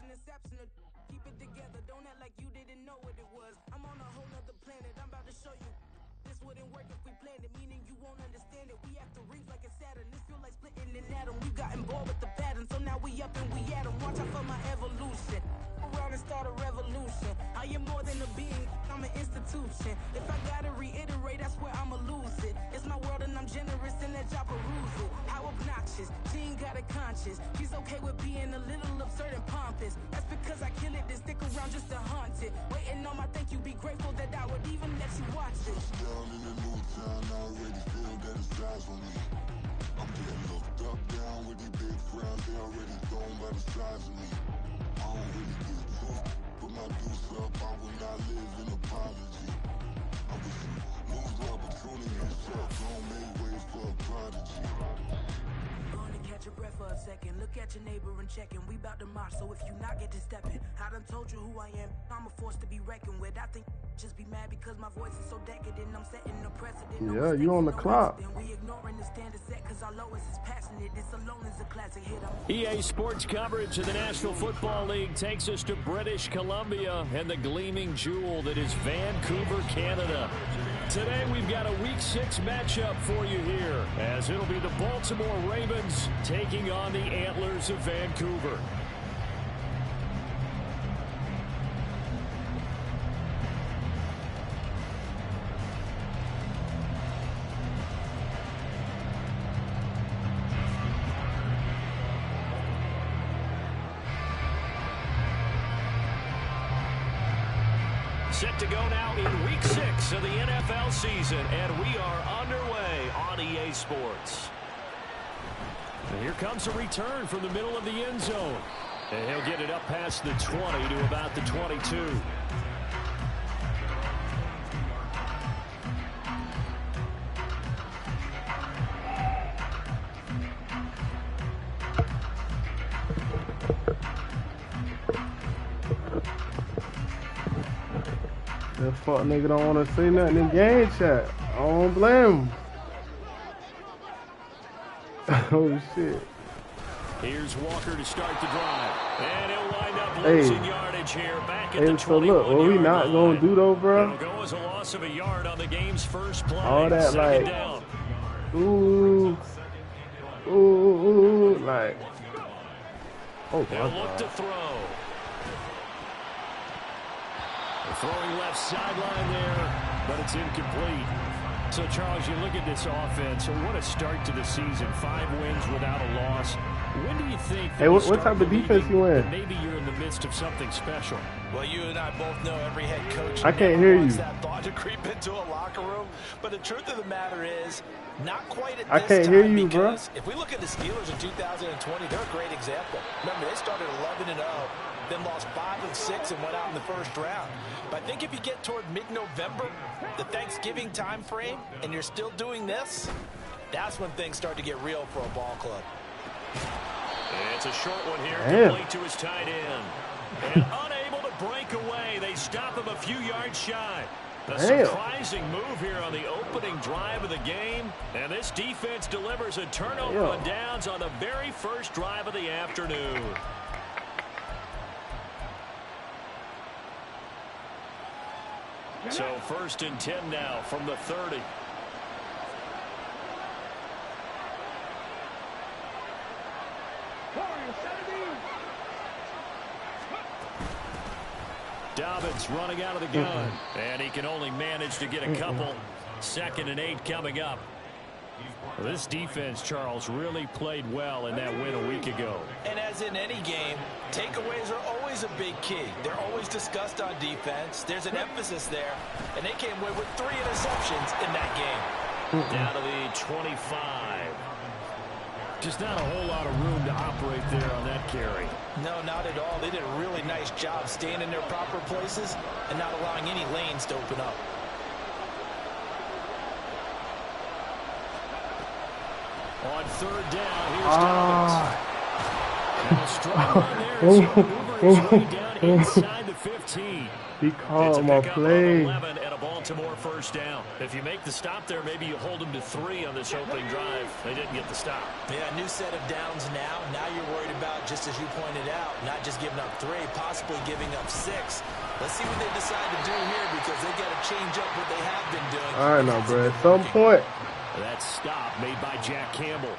Keep it together, don't act like you didn't know what it was. I'm on a whole nother planet, I'm about to show you. This wouldn't work if we planned it, meaning you won't understand it. We have to rings like a Saturn, this feel like splitting an atom. We've gotten bored with the pattern, so now we up and we at 'em. Watch out for my evolution, around and start a revolution. I am more than a being, I'm an institution. If I gotta reiterate, that's where I'ma lose it. It's my world and I'm generous and let y'all peruse it. How obnoxious, she ain't got a conscience. She's okay with being a little absurd and pompous. That's because I kill it, then stick around just to haunt it. Waiting on my thank you, be grateful that I would even let you watch it. Down in the new town, I already feel that it's eyes on me. I'm getting looked up, down with these big frowns, they already thrown by the size of me. I don't really get too, put my deuce up, I will not live in apology. I wish you lose the opportunity yourself, don't make ways for a prodigy. Catch your breath for a second. Look at your neighbor and check him. We bout to march, so if you not get to stepping, I done told you who I am. I'm a force to be reckoned with. I think just be mad because my voice is so decadent. I'm setting the precedent. Yeah, you on the clock. We ignoring the standard set because our lowest is passionate. This alone is a classic hit. EA Sports coverage of the National Football League takes us to British Columbia and the gleaming jewel that is Vancouver, Canada. Today we've got a Week 6 matchup for you here, as it'll be the Baltimore Ravens taking on the Antlers of Vancouver. Set to go now in Week 6 of the NFL season, and we are underway on EA Sports. And here comes a return from the middle of the end zone. And he'll get it up past the 20 to about the 22. That fuck nigga don't want to say nothing in game chat. I don't blame him. Oh shit. Here's Walker to start the drive. And he'll wind up losing yardage here back at the 21-yard line. So look, what we not going to do though, bro? It'll go as a loss of a yard on the game's first play. All that Second like, down. ooh, like. Oh, They'll look to throw. Throwing left sideline there, but it's incomplete. So, Charles, you look at this offense, so what a start to the season. 5 wins without a loss. When do you think hey, what type of defense you in? Maybe you're in the midst of something special. Well, you and I both know every head coach I can't hear you. That thought to creep into a locker room. But the truth of the matter is, not quite at this I can't time, hear you, bro. If we look at the Steelers in 2020, they're a great example. Remember, they started 11-0, then lost 5-6 and went out in the first round. But I think if you get toward mid-November, the Thanksgiving time frame, and you're still doing this, that's when things start to get real for a ball club. And it's a short one here, complete to his tight end. And unable to break away, they stop him a few yards shy. A surprising move here on the opening drive of the game. And this defense delivers a turnover on downs on the very first drive of the afternoon. So 1st and 10 now from the 30. Dobbins running out of the gun. And he can only manage to get a couple. 2nd and 8 coming up. Well, this defense, Charles, really played well in that win a week ago. And as in any game, takeaways are always a big key. They're always discussed on defense. There's an emphasis there. And they came away with 3 interceptions in that game. Down to the 25. Just not a whole lot of room to operate there on that carry. No, not at all. They did a really nice job staying in their proper places and not allowing any lanes to open up. On 3rd down, here's Dobbins. And a strong run there as he maneuvers way down inside the 15. He called my play. 11 and a ball Baltimore first down. If you make the stop there, maybe you hold them to 3 on this opening drive. They didn't get the stop. Yeah, new set of downs now. Now you're worried about, just as you pointed out, not just giving up 3, possibly giving up 6. Let's see what they decide to do here, because they got to change up what they have been doing. All right, now, bro. At some point. That stop made by Jack Campbell.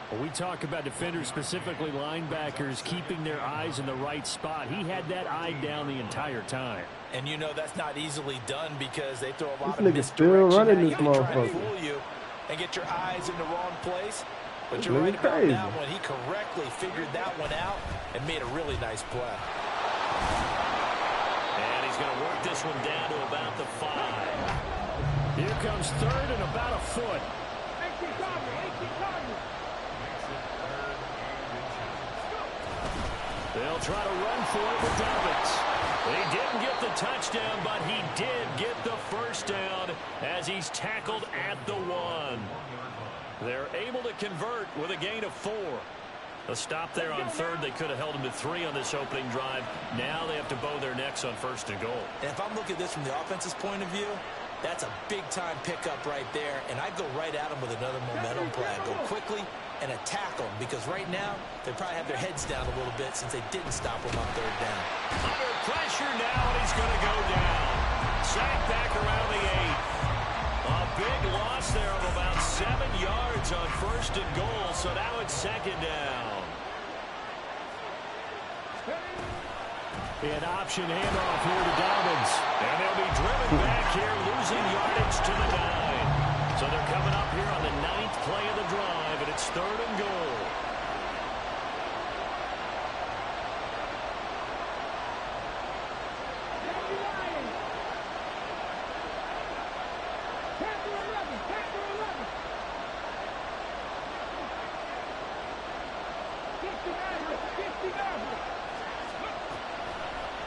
When we talk about defenders, specifically linebackers, keeping their eyes in the right spot, he had that eye down the entire time. And you know that's not easily done, because they throw a lot this of nigga still running this trying to motherfucker. fool you and get your eyes in the wrong place. But This you're right nigga about crazy. that one. He correctly figured that one out and made a really nice play. And he's going to work this one down to about the 5. Here comes 3rd and about a foot. They'll try to run for it with Dobbins. They didn't get the touchdown, but he did get the first down as he's tackled at the 1. They're able to convert with a gain of 4. A stop there on 3rd. They could have held him to 3 on this opening drive. Now they have to bow their necks on 1st and goal. And if I'm looking at this from the offense's point of view, that's a big-time pickup right there, and I'd go right at him with another momentum play. I'd go quickly and attack them, because right now they probably have their heads down a little bit since they didn't stop him on 3rd down. Under pressure now, and he's going to go down. Sacked back around the 8. A big loss there of about 7 yards on 1st and goal, so now it's 2nd down. An option handoff here to Dobbins. And they'll be driven back here, losing yardage to the 9. So they're coming up here on the 9th play of the drive, and it's 3rd and goal.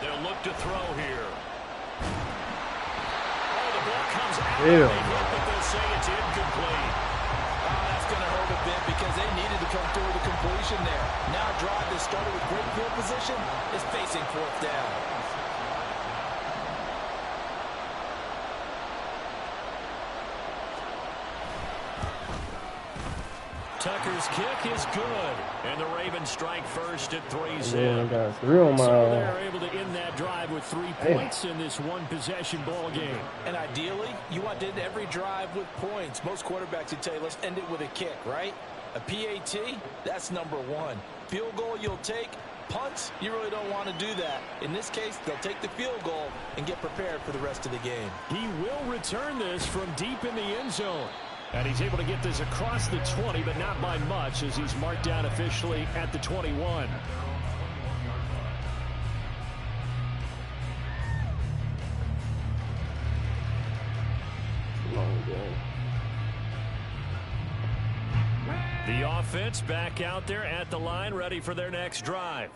They'll look to throw here. Oh, the ball comes out. Yeah. But they'll say it's incomplete. Oh, that's going to hurt a bit, because they needed to come through with a completion there. Now a drive that started with great field position is facing 4th down. Tucker's kick is good, and the Ravens strike first at 3-zip. Yeah, I got 3 on my So they're able to end that drive with 3 points in this one-possession ball game. And ideally, you want to end every drive with points. Most quarterbacks would tell you, let's end it with a kick, right? A PAT, that's number 1. Field goal you'll take. Punts, you really don't want to do that. In this case, they'll take the field goal and get prepared for the rest of the game. He will return this from deep in the end zone. And he's able to get this across the 20, but not by much, as he's marked down officially at the 21. The offense back out there at the line, ready for their next drive.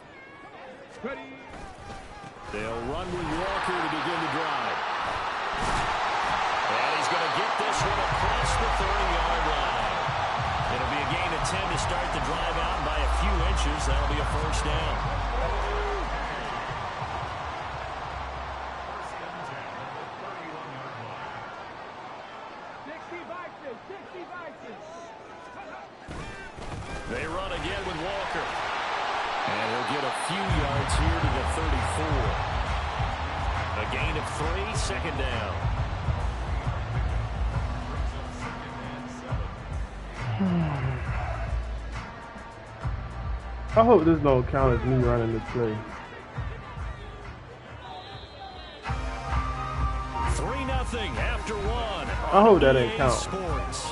They'll run with Walker to begin the drive. And he's going to get this one across the 30-yard line. It'll be a gain of 10 to start the drive out by a few inches. That'll be a first down. They run again with Walker. And he'll get a few yards here to the 34. A gain of 3, 2nd down. I hope this don't count as me running this play. 3-0 after 1. I hope that ain't count. Sports.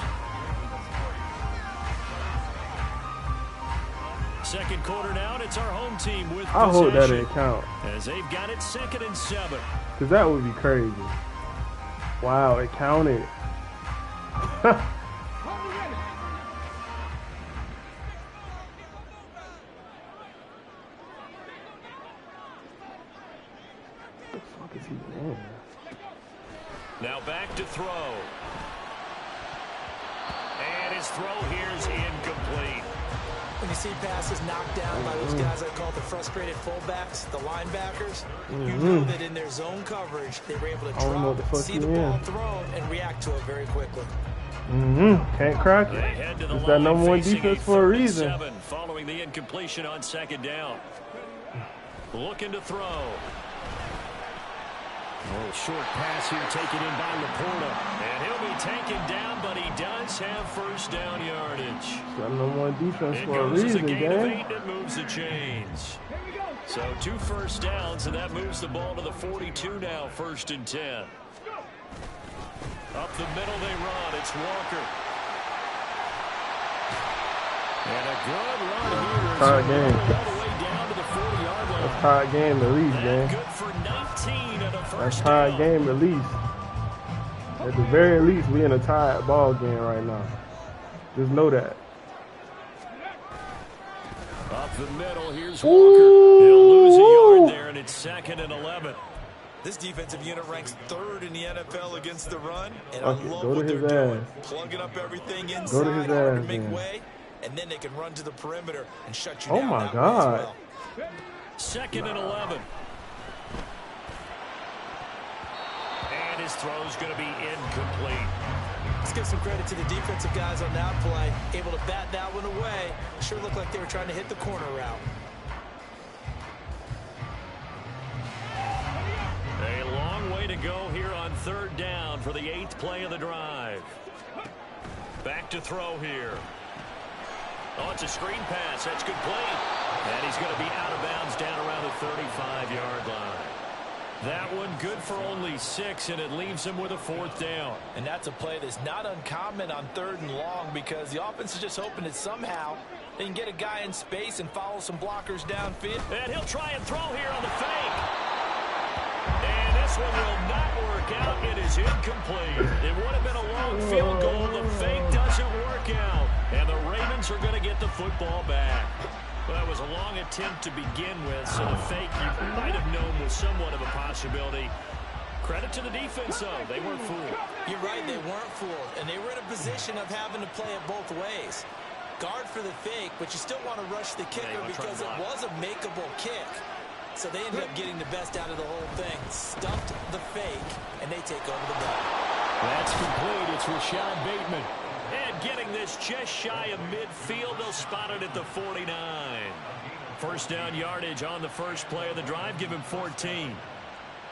Second quarter now, and it's our home team with I hope that possession, ain't count. as they've got it 2nd and 7. Because that would be crazy. Wow, it counted. Now back to throw. And his throw here is incomplete. When you see passes knocked down by those guys I call the frustrated fullbacks, the linebackers, you know that in their zone coverage, they were able to drop, see the ball thrown, and react to it very quickly. Can't crack it. It's that number one defense for a reason. Following the incompletion on second down. Looking to throw. A little short pass here taken in by Laporta. And he'll be taken down, but he does have first down yardage. Got number one defense for a reason, gang. It moves the chains. So 2 first downs, and that moves the ball to the 42 now, 1st and 10. Up the middle they run. It's Walker. And a good run here. Tight game. All the way down to the 40-yard line. That's tight game at least, man. Good for 19 and a first That's tight game at least. At the very least, we in a tied ball game right now. Just know that. Up the middle, here's Walker. He'll lose a yard there, and it's 2nd and 11. This defensive unit ranks 3rd in the NFL against the run, and I love what they're doing. Plugging up everything inside, hard to make way, and then they can run to the perimeter and shut you down. Oh my God. 2nd and 11. And his throw's going to be incomplete. Let's give some credit to the defensive guys on that play. Able to bat that one away. Sure looked like they were trying to hit the corner route. A long way to go here on 3rd down for the 8th play of the drive. Back to throw here. Oh, it's a screen pass. That's complete. And he's going to be out of bounds down around the 35-yard line. That one good for only 6, and it leaves him with a 4th down. And that's a play that's not uncommon on 3rd and long because the offense is just hoping that somehow they can get a guy in space and follow some blockers downfield. And he'll try and throw here on the fake. And this one will not work out. It is incomplete. It would have been a long field goal. The fake doesn't work out. And the Ravens are going to get the football back. Well, that was a long attempt to begin with, so the fake you might have known was somewhat of a possibility. Credit to the defense, though. They weren't fooled. You're right, they weren't fooled. And they were in a position of having to play it both ways. Guard for the fake, but you still want to rush the kicker because it was a makeable kick. So they ended up getting the best out of the whole thing. Stuffed the fake, and they take over the ball. That's complete. It's Rashad Bateman. And getting this just shy of midfield, they'll spot it at the 49. First down yardage on the first play of the drive. Give him 14.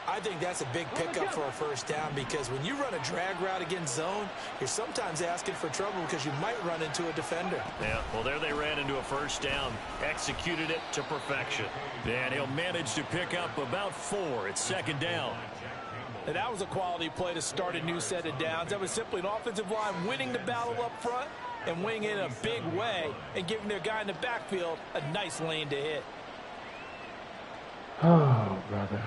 I think that's a big pickup for a first down because when you run a drag route against zone, you're sometimes asking for trouble because you might run into a defender. Yeah, well, there they ran into a first down. Executed it to perfection. And he'll manage to pick up about 4 at 2nd down. And that was a quality play to start a new set of downs. That was simply an offensive line winning the battle up front and winning it in a big way and giving their guy in the backfield a nice lane to hit. Oh, brother.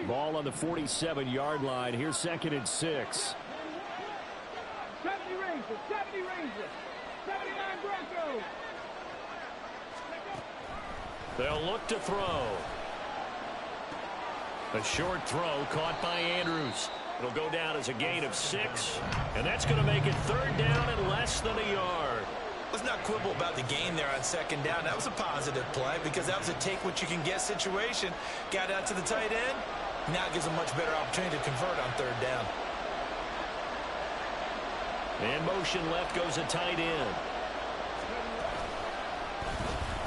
Ball on the 47-yard line. Here's 2nd and 6. 70 Rangers, 70 Rangers, 79 Broncos. They'll look to throw. A short throw caught by Andrews. It'll go down as a gain of 6, and that's going to make it 3rd down and less than a yard. Let's not quibble about the gain there on 2nd down. That was a positive play because that was a take-what-you-can-get situation. Got out to the tight end. Now it gives a much better opportunity to convert on 3rd down. And motion left goes a tight end.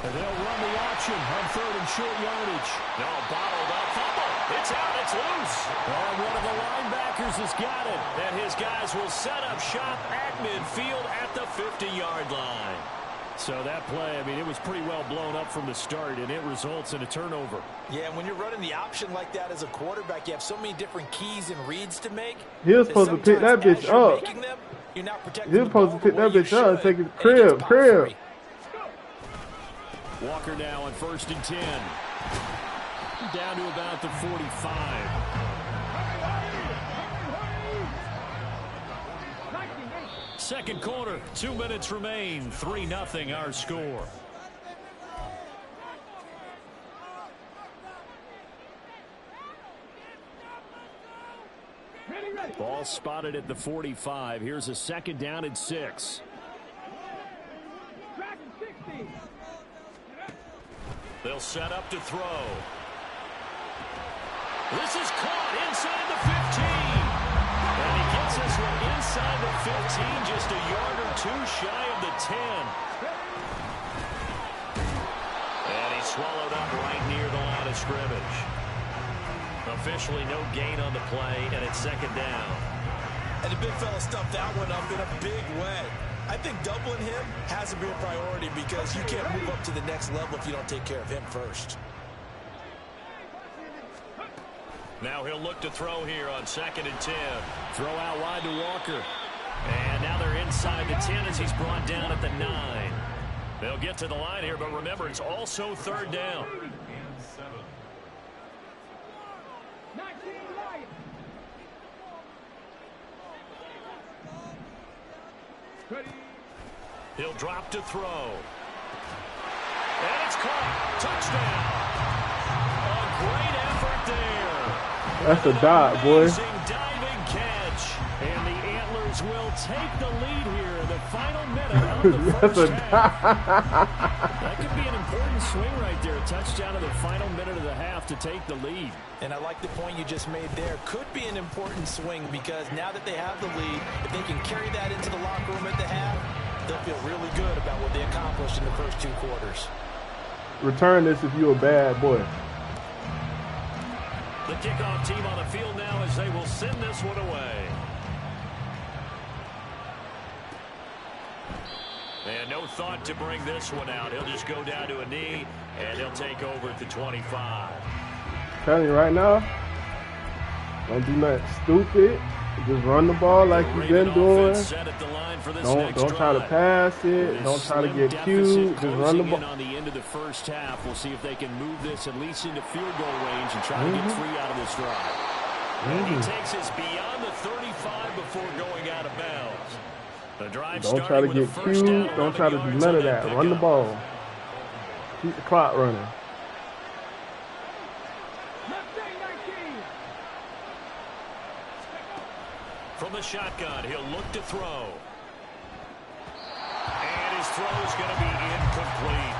And they'll run the option on 3rd and short yardage. No, bottled up. Fumble. It's out. It's loose. And one of the linebackers has got it. And his guys will set up shop at midfield at the 50-yard line. So that play, I mean, it was pretty well blown up from the start, and it results in a turnover. Yeah, and when you're running the option like that as a quarterback, you have so many different keys and reads to make. He was supposed to pick that bitch up. You're not protecting He was supposed to pick that bitch up and take it crib. Walker now on 1st and 10. Down to about the 45. Second quarter, 2 minutes remain. 3-0 our score. Ball spotted at the 45. Here's a 2nd down and 6. They'll set up to throw. This is caught inside the 15. And he gets this one inside the 15, just a yard or 2 shy of the 10. And he's swallowed up right near the line of scrimmage. Officially no gain on the play, and it's 2nd down. And the big fella stuffed that one up in a big way. I think doubling him has to be a priority because you can't move up to the next level if you don't take care of him first. Now he'll look to throw here on 2nd and 10. Throw out wide to Walker. And now they're inside the 10 as he's brought down at the 9. They'll get to the line here, but remember, it's also 3rd down. He'll drop to throw. And it's caught. Touchdown. A great effort there. That's a dot, boy. Amazing diving catch. And the Antlers will take the lead here in the final minute of the first half. That could be an important swing right there. A touchdown in the final minute of the half to take the lead. And I like the point you just made there. Could be an important swing because now that they have the lead, if they can carry that into the locker room at the half, they'll feel really good about what they accomplished in the first 2 quarters. Return this if you're a bad boy. The kickoff team on the field now as they will send this one away. And no thought to bring this one out. He'll just go down to a knee, and he'll take over at the 25. I'm telling you right now, don't do nothing stupid. Just run the ball like you've been doing. Don't try to pass it. Don't try to get cute. Just run the ball. On the end of the first half, we'll see if they can move this at least into field goal range and try to get 3 out of this drive. And he takes us beyond the 35 before going out of bounds. The drive Don't try to get cute. Don't try to do none of that. Run the ball. Keep the clock running. From the shotgun, he'll look to throw. And his throw is going to be incomplete.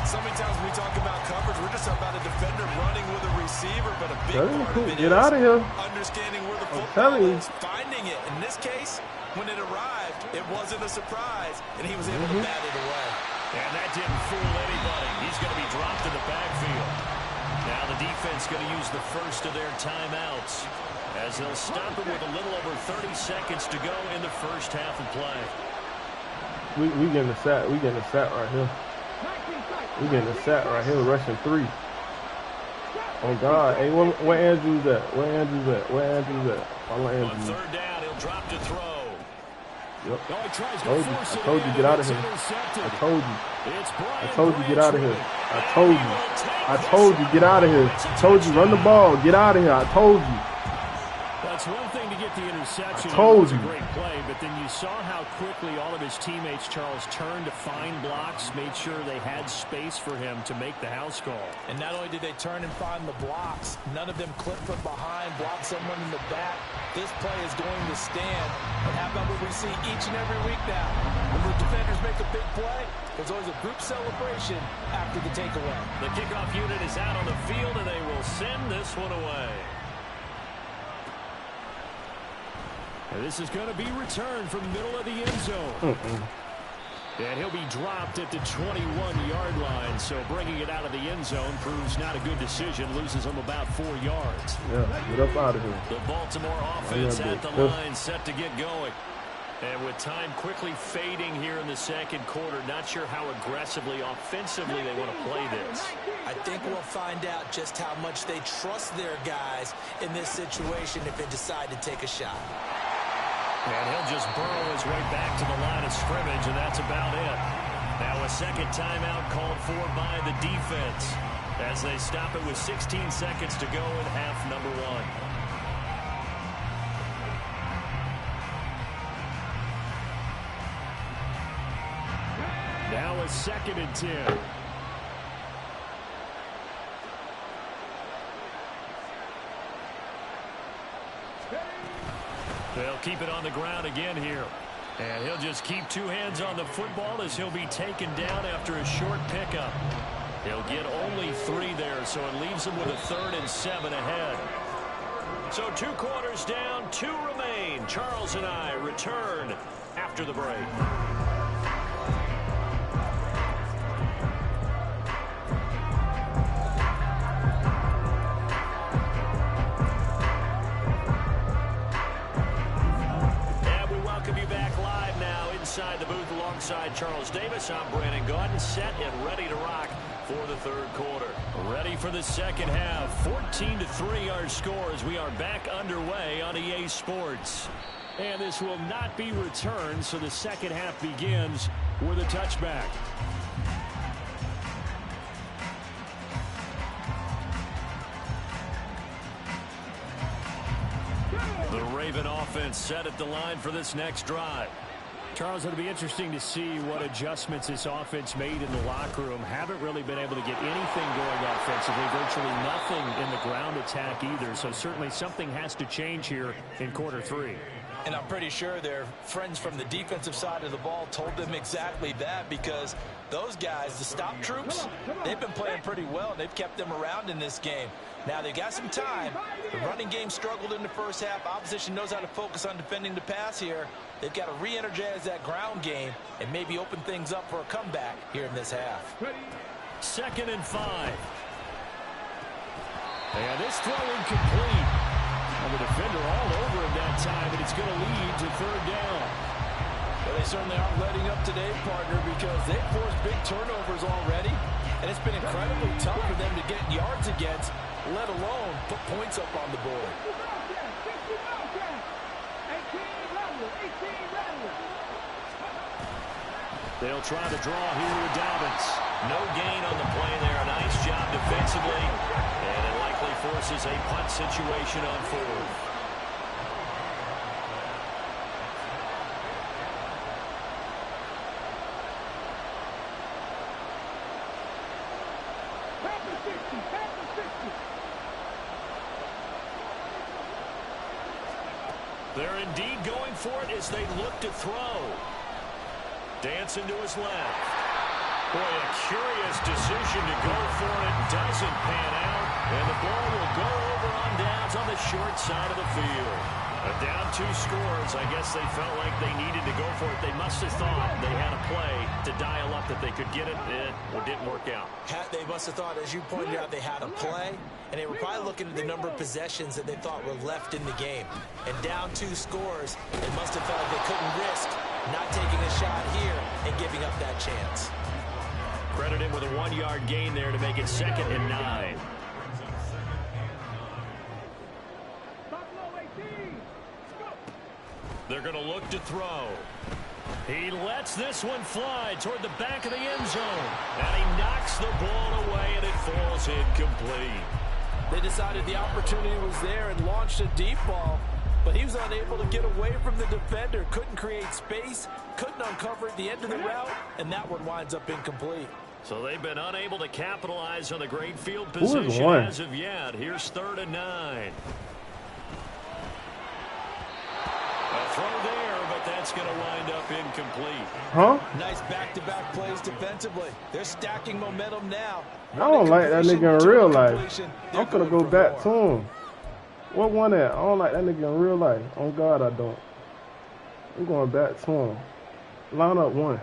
So many times when we talk about coverage, we're just about a defender running with a receiver, but a big part of it Get out of here. Understanding where the football is, finding it. In this case, when it arrived, it wasn't a surprise, and he was able to bat it away. And that didn't fool anybody. He's going to be dropped in the backfield. Now the defense going to use the first of their timeouts, as they'll stop it with a little over 30 seconds to go in the first half of play. We getting the sack. We getting the sack right here. We getting the sack right here. Rushing 3. Oh God! Hey, where Andrews at? Where Andrews at? Where Andrews at? Follow Andrews. On 3rd down, he'll drop to throw. Yep. I told you, get out of here. I told you. I told you, get out of here. I told you. I told you, get out of here. I told you, run the ball. Get out of here. I told you. That's one thing to get the interception. I told you. It was a great play, but then you saw how quickly all of his teammates, Charles, turned to find blocks, made sure they had space for him to make the house call. And not only did they turn and find the blocks, none of them clipped from behind, blocked someone in the back. This play is going to stand. And how about what we see each and every week now? When the defenders make a big play, there's always a group celebration after the takeaway. The kickoff unit is out on the field, and they will send this one away. And this is going to be returned from the middle of the end zone. And he'll be dropped at the 21-yard line. So bringing it out of the end zone proves not a good decision. Loses him about 4 yards. Yeah, get up out of here. The Baltimore offense at the line, set to get going. And with time quickly fading here in the second quarter, not sure how aggressively, offensively they want to play this. I think we'll find out just how much they trust their guys in this situation if they decide to take a shot. And he'll just burrow his way back to the line of scrimmage, and that's about it. Now a second timeout called for by the defense as they stop it with 16 seconds to go in half number 1. Now a 2nd and 10. They'll keep it on the ground again here. And he'll just keep two hands on the football as he'll be taken down after a short pickup. He'll get only 3 there, so it leaves him with a 3rd and 7 ahead. So 2 quarters down, 2 remain. Charles and I return after the break. Inside the booth alongside Charles Davis, I'm Brandon Gaudin, set and ready to rock for the 3rd quarter. Ready for the 2nd half. 14-3 our score as we are back underway on EA Sports. And this will not be returned, so the 2nd half begins with a touchback. The Raven offense set at the line for this next drive. Charles, it'll be interesting to see what adjustments this offense made in the locker room. Haven't really been able to get anything going offensively, virtually nothing in the ground attack either. So certainly something has to change here in quarter 3. And I'm pretty sure their friends from the defensive side of the ball told them exactly that, because those guys, the stop troops, they've been playing pretty well, and they've kept them around in this game. Now, they got some time. The running game struggled in the first half. Opposition knows how to focus on defending the pass here. They've got to re-energize that ground game and maybe open things up for a comeback here in this half. 2nd and 5. And this throw incomplete. And the defender all over him that time, and it's going to lead to 3rd down. Well, they certainly aren't letting up today, partner, because they've forced big turnovers already, and it's been incredibly tough for them to get yards against, let alone put points up on the board. They'll try to draw here with Dobbins. No gain on the play there. A nice job defensively. And it likely forces a punt situation on 4th. They're indeed going for it as they look to throw. Dancing to his left. Boy, a curious decision to go for it. Doesn't pan out. And the ball will go over on downs on the short side of the field. Down 2 scores. I guess they felt like they needed to go for it. They must have thought they had a play to dial up that they could get it. It didn't work out. They must have thought, as you pointed out, they had a play. And they were probably looking at the number of possessions that they thought were left in the game. And down 2 scores, they must have felt like they couldn't risk not taking a shot here and giving up that chance. Credit him with a 1-yard gain there to make it 2nd and 9. They're going to look to throw. He lets this one fly toward the back of the end zone. And he knocks the ball away, and it falls incomplete. They decided the opportunity was there and launched a deep ball, but he was unable to get away from the defender. Couldn't create space, couldn't uncover at the end of the route, and that one winds up incomplete. So they've been unable to capitalize on the great field position as of yet. Here's 3rd and 9. A throw there, but that's going to wind up incomplete. Huh? Nice back-to-back plays defensively. They're stacking momentum now. I don't like that nigga in real life. I'm gonna go back to him. What one at? I don't like that nigga in real life. On God, I don't. I'm going back to him. Line up 1.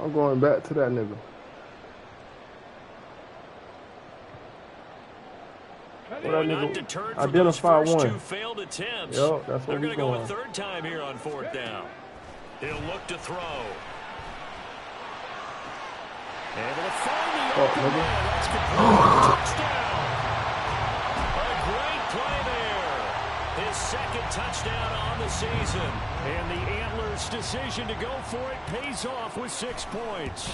I'm going back to that nigga. Well, not deterred from identify those first 1. 2 failed attempts. Yep, that's They're what going to go going. a 3rd time here on 4th down. He'll look to throw. Able to find the open man. That's complete. Touchdown. A great play there. His 2nd touchdown on the season. And the Antlers' decision to go for it pays off with 6 points.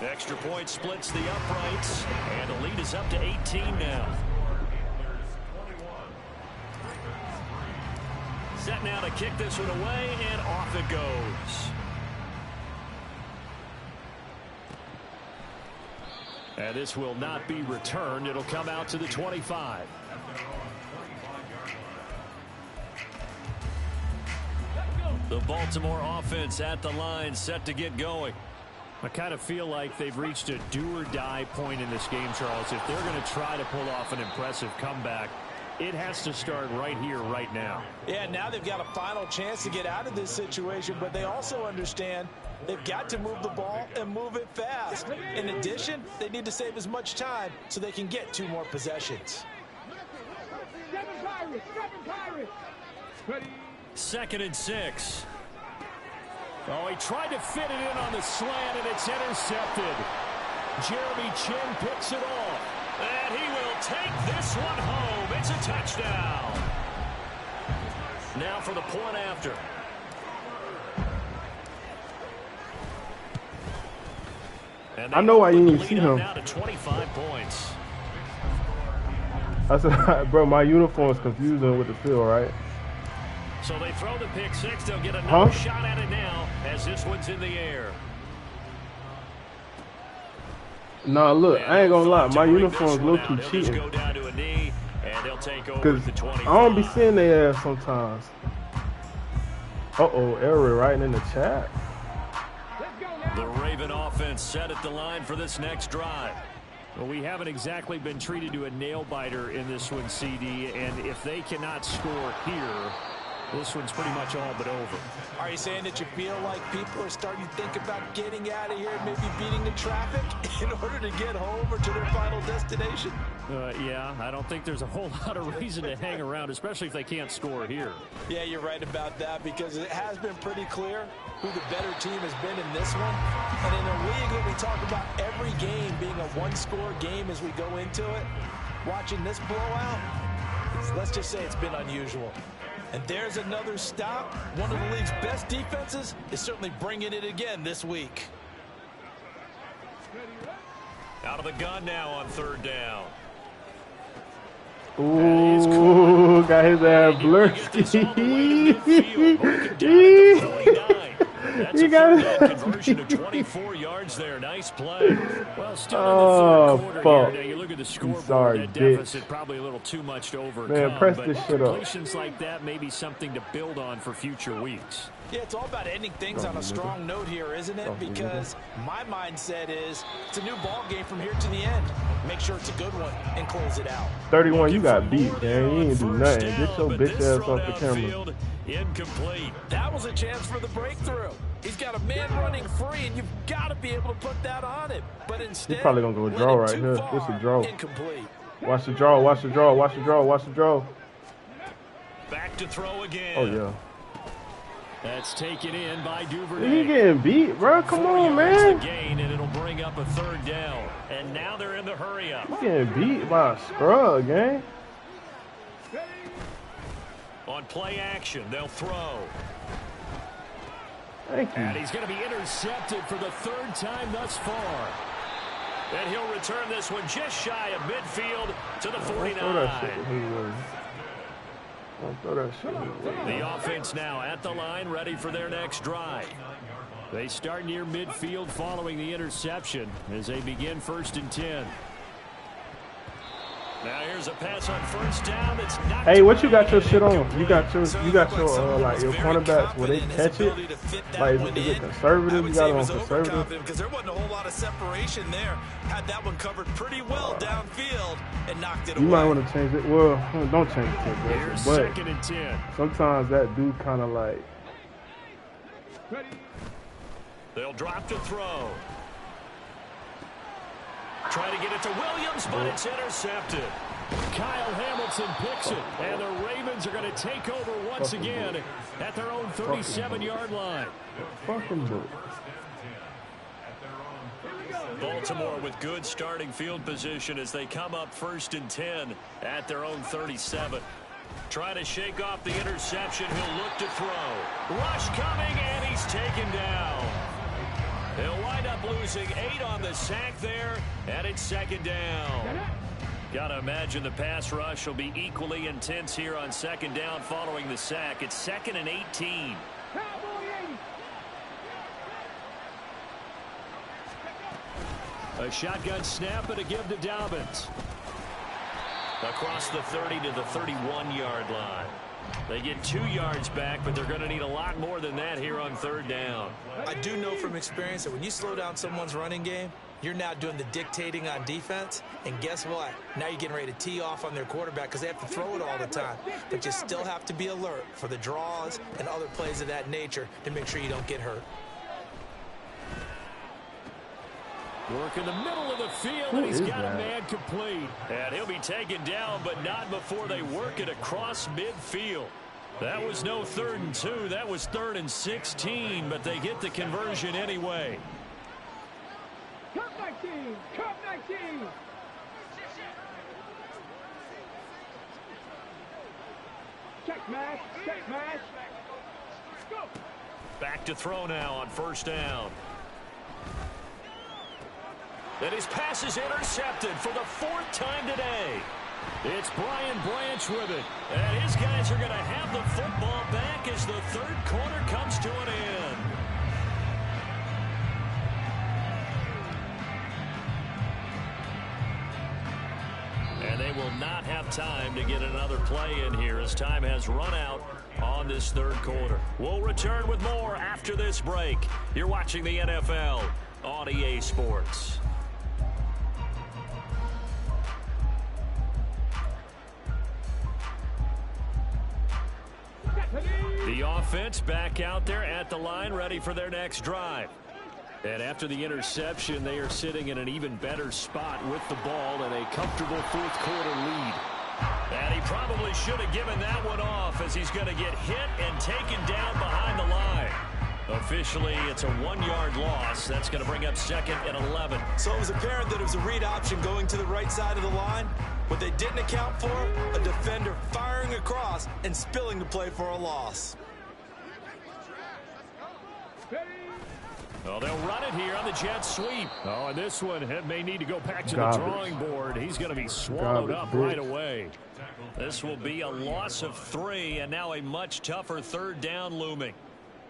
Extra point splits the uprights, and the lead is up to 18 now. Set now to kick this one away, and off it goes. And this will not be returned. It'll come out to the 25. The Baltimore offense at the line, set to get going. I kind of feel like they've reached a do-or-die point in this game, Charles. If they're going to try to pull off an impressive comeback, it has to start right here, right now. Yeah, now they've got a final chance to get out of this situation, but they also understand they've got to move the ball and move it fast. In addition, they need to save as much time so they can get 2 more possessions. 7 Pirates. Ready. 2nd and 6. Oh, he tried to fit it in on the slant, and it's intercepted. Jeremy Chin picks it off. And he will take this one home. It's a touchdown. Now for the point after. And I know why you didn't see him. Now to 25 points. I said, bro, my uniform is confusing with the field, right? So they throw the pick 6. They'll get another shot at it now as this one's in the air. Nah, look, I ain't gonna lie. My uniform's low-key cheating. Because I don't be seeing their ass sometimes. Uh-oh, error writing in the chat. The Raven offense set at the line for this next drive. Well, we haven't exactly been treated to a nail-biter in this one, CD, and if they cannot score here, this one's pretty much all but over. Are you saying that you feel like people are starting to think about getting out of here and maybe beating the traffic in order to get home or to their final destination? Yeah, I don't think there's a whole lot of reason to hang around, especially if they can't score here. Yeah, you're right about that because it has been pretty clear who the better team has been in this one. And in a league that we talk about every game being a one-score game as we go into it, watching this blowout, let's just say it's been unusual. And there's another stop. One of the league's best defenses is certainly bringing it again this week. Out of the gun now on 3rd down. Ooh, got his ass blurred. That's a conversion of 24 yards there. Nice play. Well, still in the 3rd quarter here. Now you look at the scoreboard, that deficit bitch. Probably a little too much to overcome. Man, press but this shit up. completions like that may be something to build on for future weeks. Yeah, it's all about ending things on a strong note here, isn't it? Because my mindset is it's a new ball game from here to the end. Make sure it's a good one and close it out. 31, you got beat, man. You ain't do nothing. Get your bitch ass off the camera. Incomplete. That was a chance for the breakthrough. He's got a man running free, and you've got to be able to put that on him. But instead, he's probably going to go draw right here. It's a draw. Incomplete. Watch the draw, watch the draw, watch the draw, watch the draw. Back to throw again. Oh, yeah. That's taken in by Duvernay. He getting beat, bro. Come on, man. Gain, and it'll bring up a 3rd down. And now they're in the hurry up. He getting beat by a scrub, gang. On play action, they'll throw. Thank you. And he's going to be intercepted for the 3rd time thus far. And he'll return this one just shy of midfield to the 49. Don't throw that shit away. The offense now at the line, ready for their next drive. They start near midfield following the interception as they begin 1st and 10. Now here's a pass on 1st down. That's not hey, what you got your shit on? You got your like your cornerbacks where they catch it. Like is it conservative? You got it on conservative. Because there wasn't a whole lot of separation there. Had that one covered pretty well downfield and knocked it away. You might want to change it. Well, don't change it to Here's aggressive. But 2nd and 10. sometimes that do kind of like. They'll drop to throw. Try to get it to Williams, but it's intercepted. Kyle Hamilton picks it, and the Ravens are going to take over once again at their own 37-yard line. Fucking book. Baltimore with good starting field position as they come up 1st and 10 at their own 37. Trying to shake off the interception. He'll look to throw. Rush coming, and he's taken down. They'll wind up losing 8 on the sack there, and it's 2nd down. Gotta imagine the pass rush will be equally intense here on 2nd down following the sack. It's 2nd and 18. A shotgun snap and a give to Dobbins. Across the 30 to the 31-yard line. They get 2 yards back, but they're going to need a lot more than that here on 3rd down. I do know from experience that when you slow down someone's running game, you're now doing the dictating on defense. And guess what? Now you're getting ready to tee off on their quarterback because they have to throw it all the time. But you still have to be alert for the draws and other plays of that nature to make sure you don't get hurt. Work in the middle of the field, and he's got a man complete. And he'll be taken down, but not before they work it across midfield. That was no 3rd and 2. That was 3rd and 16, but they get the conversion anyway. Coupe 19! Coupe 19! Check match! Check match! Go! Back to throw now on 1st down. And his pass is intercepted for the 4th time today. It's Brian Branch with it. And his guys are going to have the football back as the 3rd quarter comes to an end. And they will not have time to get another play in here as time has run out on this 3rd quarter. We'll return with more after this break. You're watching the NFL on EA Sports. The offense back out there at the line, ready for their next drive. And after the interception, they are sitting in an even better spot with the ball and a comfortable 4th quarter lead. And he probably should have given that one off as he's going to get hit and taken down behind the line. Officially, it's a 1-yard loss. That's going to bring up 2nd and 11. So it was apparent that it was a read option going to the right side of the line. What they didn't account for, a defender firing across and spilling the play for a loss. Well, they'll run it here on the jet sweep. Oh, and this one may need to go back to the drawing board. He's going to be swallowed up right away. This will be a loss of 3, and now a much tougher 3rd down looming.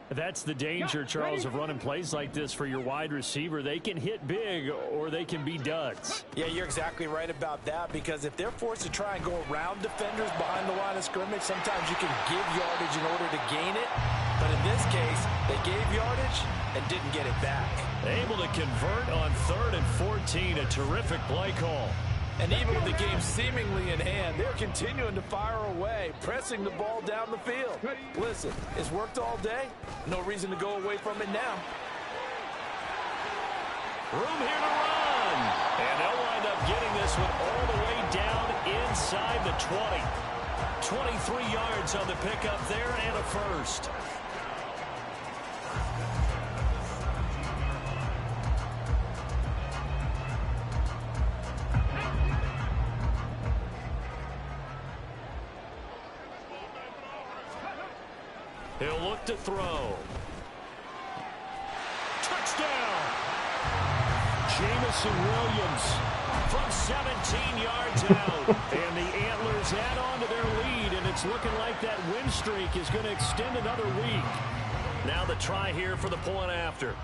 That's the danger, Charles, of running plays like this for your wide receiver. They can hit big or they can be duds. Yeah, you're exactly right about that, because if they're forced to try and go around defenders behind the line of scrimmage, sometimes you can give yardage in order to gain it. But in this case, they gave yardage and didn't get it back. Able to convert on 3rd and 14, a terrific play call. And even with the game seemingly in hand, they're continuing to fire away, pressing the ball down the field. Listen, it's worked all day. No reason to go away from it now. Room here to run. And they'll wind up getting this one all the way down inside the 20. 23 yards on the pickup there and a first. He'll look to throw. Touchdown! Jamison Williams from 17 yards out. And the Antlers add on to their lead, and it's looking like that win streak is going to extend another week. Now the try here for the point after.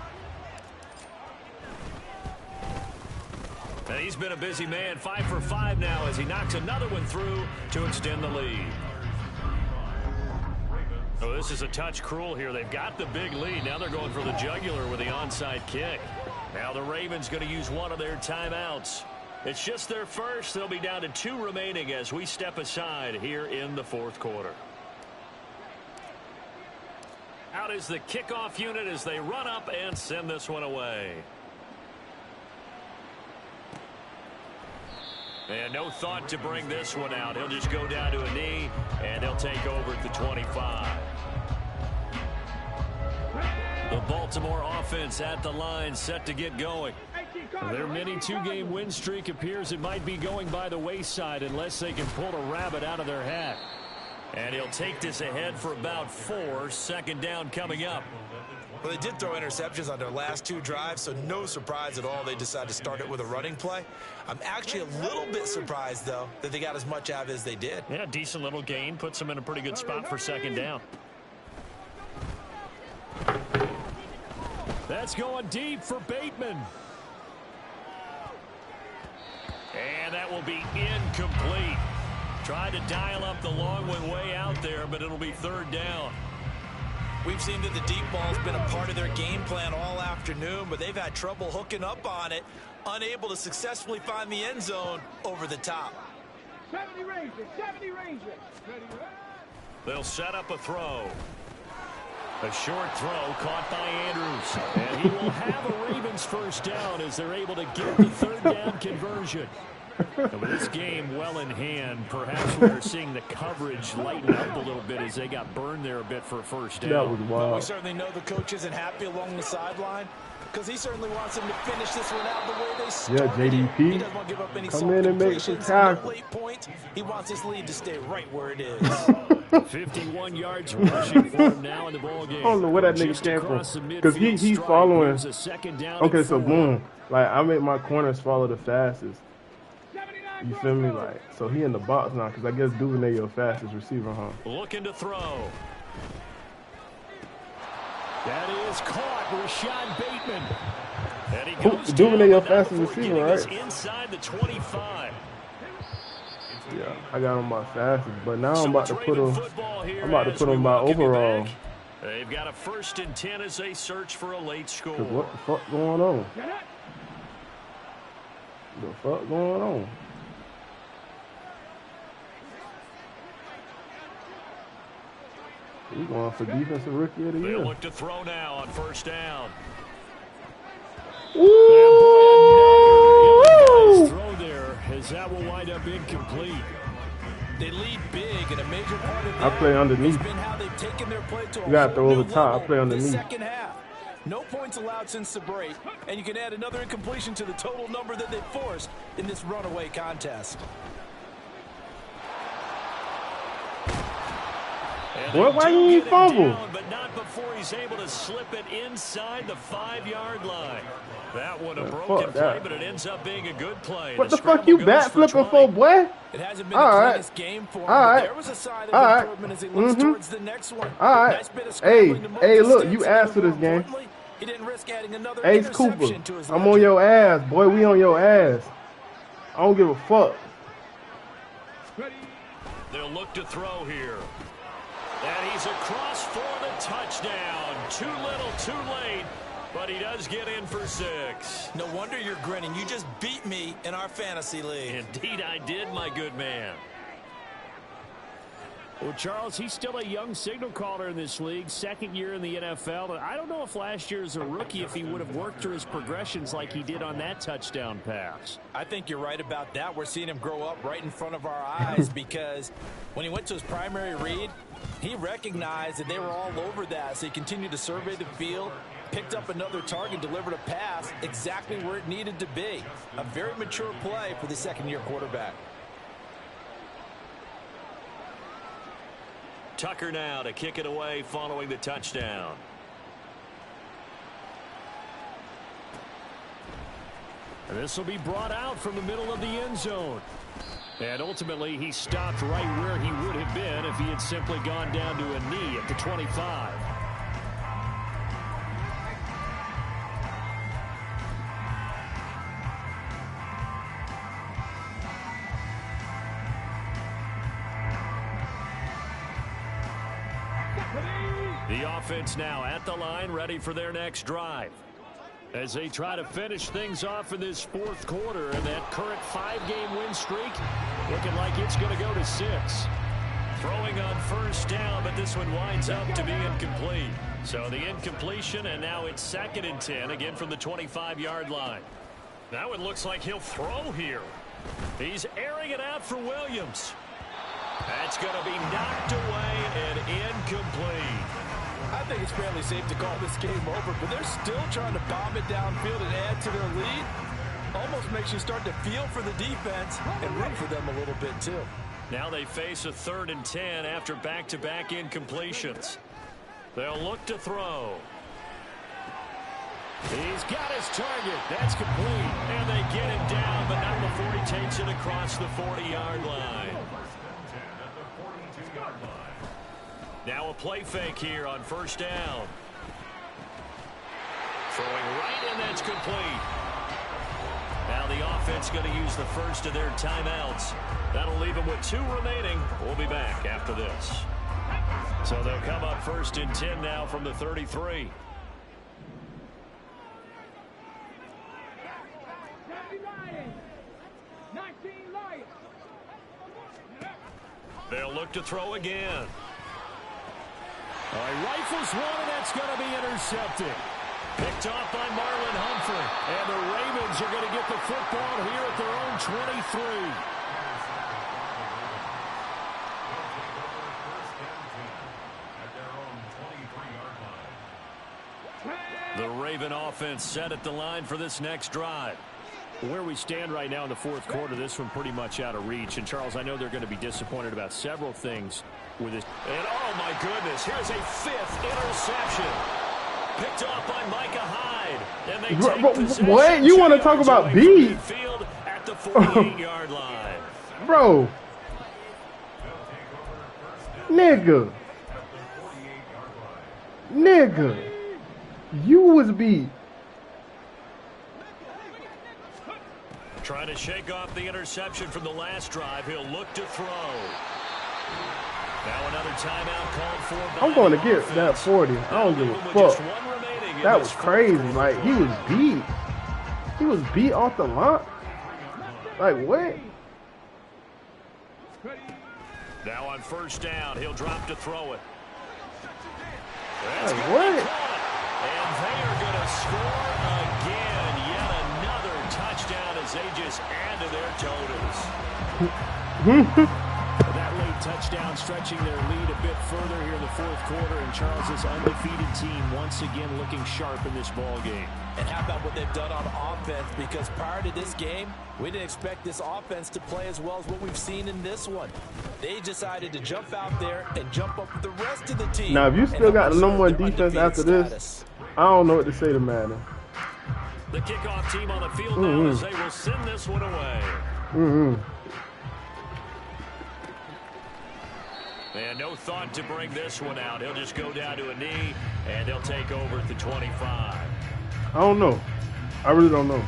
And he's been a busy man, 5 for 5 now as he knocks another one through to extend the lead. Oh, this is a touch cruel here. They've got the big lead. Now they're going for the jugular with the onside kick. Now the Ravens going to use one of their timeouts. It's just their first. They'll be down to 2 remaining as we step aside here in the 4th quarter. Out is the kickoff unit as they run up and send this one away. And no thought to bring this one out. He'll just go down to a knee, and he'll take over at the 25. The Baltimore offense at the line, set to get going. Their mini 2-game win streak appears it might be going by the wayside unless they can pull a rabbit out of their hat. And he'll take this ahead for about 4. 2nd down coming up. Well, they did throw interceptions on their last 2 drives, so no surprise at all they decided to start it with a running play. I'm actually a little bit surprised, though, that they got as much out of it as they did. Yeah, decent little gain. Puts them in a pretty good spot for 2nd down. That's going deep for Bateman. And that will be incomplete. Tried to dial up the long one way out there, but it'll be third down. We've seen that the deep ball's been a part of their game plan all afternoon, but they've had trouble hooking up on it, unable to successfully find the end zone over the top. 70 Rangers, 70 Rangers. They'll set up a throw. A short throw caught by Andrews. And he will have a Ravens first down as they're able to get the third down conversion. And with this game well in hand, perhaps we're seeing the coverage lighten up a little bit as they got burned there a bit for a first down. That was wild. We certainly know the coach isn't happy along the sideline because he certainly wants them to finish this one out the way they started. Yeah, JDP. He doesn't want to give up any Come in and make some tackles. late point. He wants his lead to stay right where it is. 51 yards rushing for him now in the ball game. I don't know where that nigga came from. Because he's following. Okay, so boom. Like, I make my corners follow the fastest. You feel me? Like, so he in the box now because I guess Duvernay your fastest receiver, huh? Looking to throw. That is caught. Rashad Bateman. And he goes Duvernay your fastest receiver, right? Inside the 25. Yeah, I got him my fastest, but now I'm about to put him. I'm about to put him by overall. They've got a 1st and 10 as they search for a late score. What the fuck going on? The fuck going on? He's going for defensive rookie of the year. They'll look to throw now on first down. Ooh! Throw there as that will wind up incomplete. They lead big, and a major part of I play underneath. has been how they've taken their play to a You gotta throw whole over new top. I level play this underneath. second half. No points allowed since the break, and you can add another incompletion to the total number that they forced in this runaway contest. Boy, why you ain't fumble? But not before he's able to slip it inside the 5-yard line. That one a broken play, but it ends up being a good play. What the fuck you bat flipping for, boy? It hasn't been the cleanest game for him, but there was a sign of improvement as he looks towards the next one. Nice bit of hey, look, you asked for this game. He didn't risk adding another Ace Cooper, I'm on your ass, boy. We on your ass. I don't give a fuck. They'll look to throw here. And he's across for the touchdown. Too little, too late, but he does get in for 6. No wonder you're grinning. You just beat me in our fantasy league. Indeed I did, my good man. Well, Charles, he's still a young signal caller in this league, 2nd year in the NFL. And I don't know if last year as a rookie if he would have worked through his progressions like he did on that touchdown pass. I think you're right about that. We're seeing him grow up right in front of our eyes because when he went to his primary read, he recognized that they were all over that. So he continued to survey the field, picked up another target, delivered a pass exactly where it needed to be. A very mature play for the 2nd-year quarterback. Tucker now to kick it away following the touchdown. And this will be brought out from the middle of the end zone. And ultimately, he stopped right where he would have been if he had simply gone down to a knee at the 25. The offense now at the line, ready for their next drive. As they try to finish things off in this 4th quarter, and that current 5-game win streak looking like it's going to go to 6. Throwing on first down, but this one winds up to be incomplete. So the incompletion, and now it's 2nd and 10, again from the 25-yard line. Now it looks like he'll throw here. He's airing it out for Williams. That's going to be knocked away and incomplete. I think it's fairly safe to call this game over, but they're still trying to bomb it downfield and add to their lead. Almost makes you start to feel for the defense and root for them a little bit, too. Now they face a 3rd and 10 after back-to-back incompletions. They'll look to throw. He's got his target. That's complete. And they get him down, but not before he takes it across the 40-yard line. Now a play fake here on first down. Throwing right, and that's complete. Now the offense defense going to use the first of their timeouts. That'll leave them with 2 remaining. We'll be back after this. So they'll come up 1st and 10 now from the 33. They'll look to throw again. All right, rifles one, and that's going to be intercepted. Picked off by Marlon Humphrey. And the Ravens are going to get the football here at their own 23. The Raven offense set at the line for this next drive. Where we stand right now in the 4th quarter, this one pretty much out of reach. And, Charles, I know they're going to be disappointed about several things with this. And, oh, my goodness, here's a 5th interception. Picked off by Micah Hyde. And they take possession. What? You want to talk about beat? Field at the 48-yard line. Bro. Nigga. You was beat. Trying to shake off the interception from the last drive. He'll look to throw. Now another timeout called for. I'm going to get that 40. I don't give a fuck. That was crazy. Like, he was beat. He was beat off the line. Like, what? Now on 1st down, he'll drop to throw it. Like, what? And they are going to score again. Yet another touchdown as they just add to their totals. That late touchdown stretching their lead a bit further here in the 4th quarter. And Charles, this undefeated team once again looking sharp in this ball game. And how about what they've done on offense? Because prior to this game, we didn't expect this offense to play as well as what we've seen in this one. They decided to jump out there and jump up with the rest of the team. Now, if you still got the number 1 defense after this, I don't know what to say to Madden. The kickoff team on the field now as they will send this one away. And no thought to bring this one out. He'll just go down to a knee, and they'll take over at the 25. I don't know. I really don't know.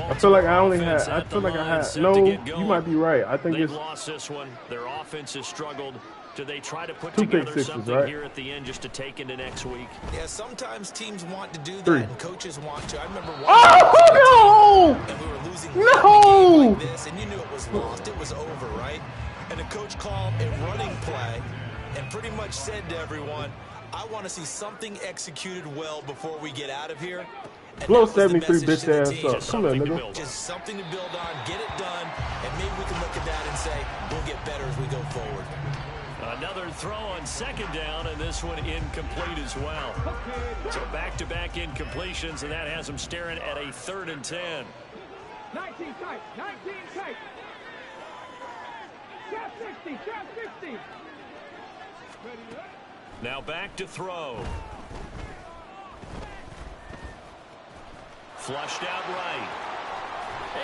I feel like I only had. I feel like I had. No, you might be right. I think they've it's lost this one. Their offense has struggled. Do they try to put 2 together pick-sixes, something right? here at the end just to take into next week? Yeah, sometimes teams want to do that, 3. and coaches want to. I remember Oh, and we were losing no! like this, and you knew it was lost. It was over, right? And the coach called a running play and pretty much said to everyone, I want to see something executed well before we get out of here. And blow 73 bitch ass up. Come on, nigga. Just something to build on, get it done, and maybe we can look at that and say, we'll get better as we go forward. Another throw on 2nd down, and this one incomplete as well. So back-to-back incompletions, and that has them staring at a 3rd and 10. 19 tight, 19 tight. Shot 60, shot 60. Now back to throw. Flushed out right.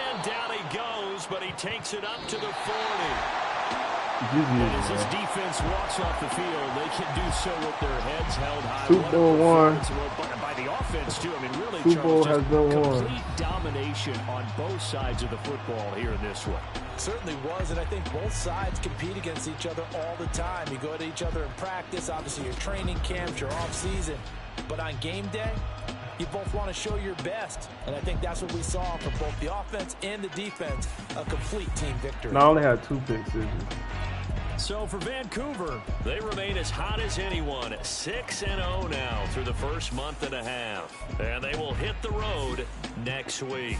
And down he goes, but he takes it up to the 40. And as this defense walks off the field, they can do so with their heads held high. Super Bowl one. By the offense, too. I mean, really, Super Bowl has been won. Complete domination on both sides of the football here in this one. Certainly was, and I think both sides compete against each other all the time. You go to each other in practice, obviously your training camps, your off-season. But on game day, you both want to show your best. And I think that's what we saw from both the offense and the defense, a complete team victory. No, I only had 2 picks. So for Vancouver, they remain as hot as anyone, 6-0 now through the first month and a half. And they will hit the road next week.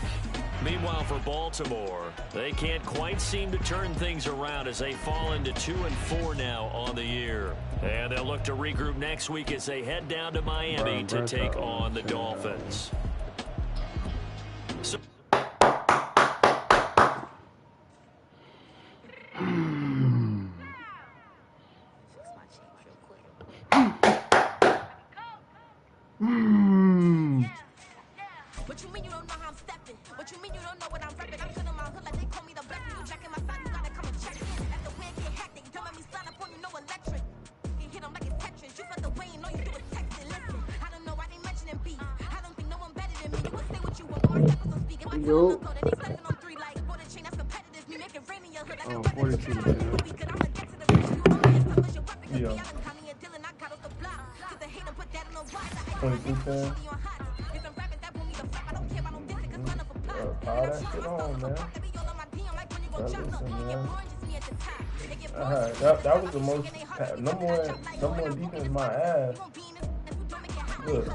Meanwhile, for Baltimore, they can't quite seem to turn things around as they fall into 2-4 now on the year. And they'll look to regroup next week as they head down to Miami to take on the Dolphins. So What you mean you don't know how I'm stepping? What you mean you don't know what I'm repping? I'm killing my hood like they call me the blessing. You jacking my side, you gotta come and check in. As the wind get hectic, don't make me slide up on you, no electric. You hit them like it's Tetris. You felt the way, and all you do is text it. Listen, I don't know why they mentioning beef. I don't think no one better than me. You can say what you want, more seconds on speak. If I tell them to go, 42 to 10. Yeah. 22-10. Power that shit on, man. Listen, man. That was the most number one defense my ass. Look.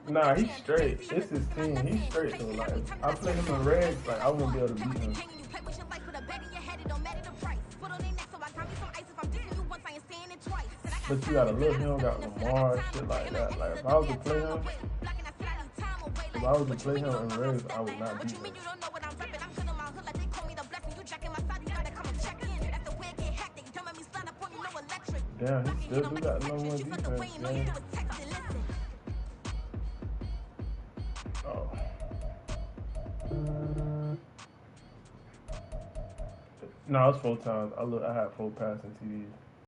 Nah, he's straight. It's his team. He's straight though. Like if I play him in Reds, like I wouldn't be able to beat him. But you gotta look, he don't got Lamar, shit like that. Like if I was to play him in Reds, I would not beat him. Damn, he still do got number one defense, man. Oh. No, it's 4 times. I had 4 passing TDs.